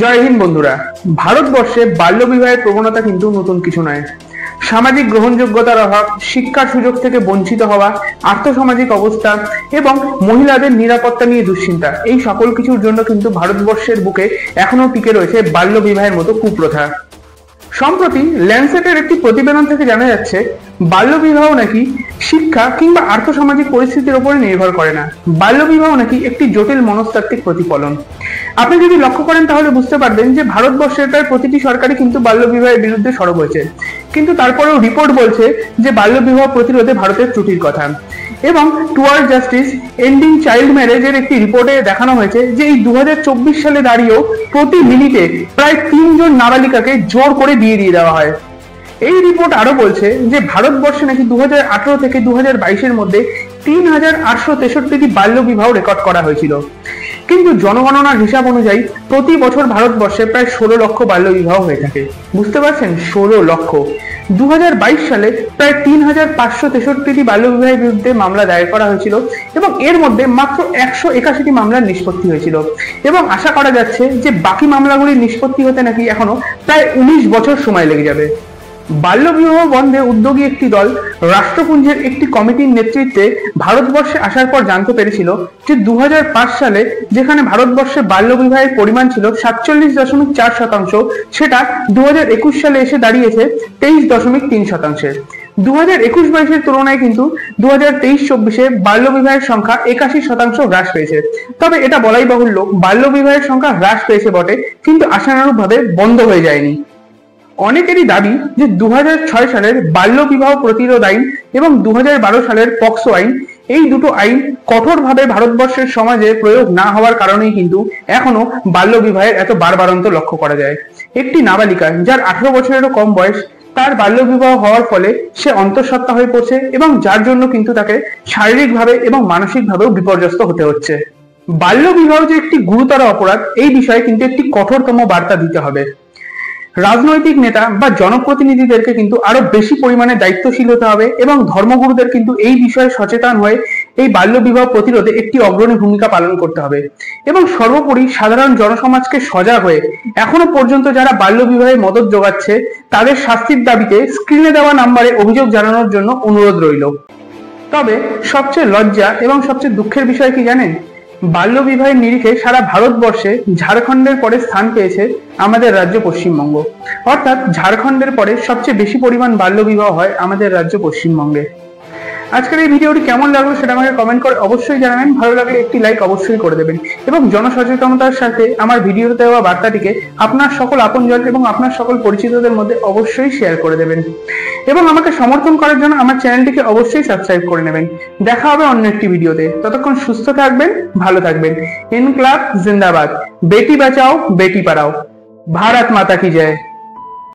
জয় হিন্দ বন্ধুরা। ভারতবর্ষে বাল্য বিবাহের প্রবণতা কিন্তু নতুন কিছু নয়। সামাজিক গ্রহণযোগ্যতার অভাব, শিক্ষার সুযোগ থেকে বঞ্চিত হওয়া, আর্থসামাজিক অবস্থা এবং মহিলাদের নিরাপত্তা নিয়ে দুশ্চিন্তা, এই সকল কিছুর জন্য কিন্তু ভারতবর্ষের বুকে এখনো টিকে রয়েছে বাল্য বিবাহের মতো কুপ্রথা। সম্প্রতি ল্যান্ডসেটের একটি প্রতিবেদন থেকে জানা যাচ্ছে, বাল্যবিবাহ নাকি শিক্ষা কিংবা আর্থসামাজিক পরিস্থিতির উপরে নির্ভর করে না। বাল্যবিবাহ নাকি একটি জটিল মনস্তাত্ত্বিক প্রতিফলন। আপনি যদি লক্ষ্য করেন তাহলে বুঝতে পারবেন যে ভারতবর্ষের প্রায় প্রতিটি সরকারই কিন্তু বাল্যবিবাহের বিরুদ্ধে সরব হয়েছে, কিন্তু তারপরেও রিপোর্ট বলছে যে বাল্যবিবাহ প্রতিরোধে ভারতের ত্রুটির কথা। এবং টুয়ার্ড জাস্টিস এন্ডিং চাইল্ড ম্যারেজের একটি রিপোর্টে দেখানো হয়েছে যে এই 2024 সালে দাঁড়িয়েও প্রতি মিনিটে প্রায় 3 জন নাবালিকাকে জোর করে বিয়ে দিয়ে দেওয়া হয়। এই রিপোর্ট আরো বলছে যে ভারতবর্ষে নাকি 2018 থেকে 2022-এর মধ্যে 3863টি বাল্য বিবাহ রেকর্ড করা হয়েছিল, কিন্তু জনগণনার হিসাব অনুযায়ী প্রতি বছর ভারতবর্ষে প্রায় 16 লক্ষ বাল্য বিবাহ হয়ে থাকে। বুঝতে পারছেন, 16 লক্ষ। 2022 সালে প্রায় 3563টি বাল্য বিবাহের বিরুদ্ধে মামলা দায়ের করা হয়েছিল এবং এর মধ্যে মাত্র 181টি মামলার নিষ্পত্তি হয়েছিল এবং আশা করা যাচ্ছে যে বাকি মামলাগুলির নিষ্পত্তি হতে নাকি এখনো প্রায় 19 বছর সময় লেগে যাবে। বাল্যবিবাহ বন্ধে উদ্যোগী একটি দল রাষ্ট্রপুঞ্জের একটি কমিটির নেতৃত্বে ভারতবর্ষে আসার পর জানতে পেরেছিল যে 2005 সালে যেখানে ভারতবর্ষে বাল্যবিবাহের পরিমাণ ছিল 47.4%, সেটা 2021 সালে এসে দাঁড়িয়েছে 23.3%। 2021-22-এর তুলনায় কিন্তু 2023-24-এ বাল্যবিবাহের সংখ্যা 81% হ্রাস পেয়েছে। তবে এটা বলাই বাহুল্য, বাল্যবিবাহের সংখ্যা হ্রাস পেয়েছে বটে, কিন্তু আশানুরূপভাবে বন্ধ হয়ে যায়নি। অনেকেরই দাবি যে 2006 সালের বাল্য বিবাহ প্রতিরোধ আইন এবং 2012 সালের পক্সো আইন, এই দুটো আইন কঠোরভাবে ভারতবর্ষের সমাজে প্রয়োগ না হওয়ার কারণেই কিন্তু এখনো বাল্য বিবাহের এত বাড়বাড়ন্ত লক্ষ্য করা যায়। একটি নাবালিকা যার 18 বছরেরও কম বয়স, তার বাল্য বিবাহ হওয়ার ফলে সে অন্তঃসত্ত্বা হয়ে পড়ছে এবং যার জন্য কিন্তু তাকে শারীরিকভাবে এবং মানসিকভাবেও বিপর্যস্ত হতে হচ্ছে। বাল্য বিবাহ যে একটি গুরুতর অপরাধ, এই বিষয়ে কিন্তু একটি কঠোরতম বার্তা দিতে হবে। রাজনৈতিক নেতা বা জনপ্রতিনিধিদেরকে কিন্তু আরো বেশি পরিমাণে দায়িত্বশীল হতে হবে এবং ধর্মগুরুদের কিন্তু এই বিষয়ে সচেতন হয়ে এই বাল্য বিবাহ প্রতিরোধে একটি অগ্রণী ভূমিকা পালন করতে হবে। এবং সর্বোপরি সাধারণ জনসমাজকে সজাগ হয়ে এখনো পর্যন্ত যারা বাল্য বিবাহে মদত যোগাচ্ছে তাদের শাস্তির দাবিতে স্ক্রিনে দেওয়া নাম্বারে অভিযোগ জানানোর জন্য অনুরোধ রইল। তবে সবচেয়ে লজ্জা এবং সবচেয়ে দুঃখের বিষয় কি জানেন? বাল্য বিবাহের নিরিখে সারা ভারতবর্ষে ঝাড়খণ্ডের পরে স্থান পেয়েছে আমাদের রাজ্য পশ্চিমবঙ্গ। অর্থাৎ ঝাড়খণ্ডের পরে সবচেয়ে বেশি পরিমাণ বাল্য বিবাহ হয় আমাদের রাজ্য পশ্চিমবঙ্গে। আজকের এই ভিডিওটি কেমন লাগলো সেটা আমাকে কমেন্ট করে অবশ্যই জানাবেন। ভালো লাগলে একটি লাইক অবশ্যই করে দেবেন এবং জনসচেতনতার সাথে আমার ভিডিওতে দেওয়া বার্তাটিকে আপনার সকল আপনজন এবং আপনার সকল পরিচিতদের মধ্যে অবশ্যই শেয়ার করে দেবেন এবং আমাকে সমর্থন করার জন্য আমার চ্যানেলটিকে অবশ্যই সাবস্ক্রাইব করে নেবেন। দেখা হবে অন্য একটি ভিডিওতে। ততক্ষণ সুস্থ থাকবেন, ভালো থাকবেন। ইনকলাব জিন্দাবাদ। বেটি বাঁচাও বেটি পড়াও। ভারত মাতা কি জয়।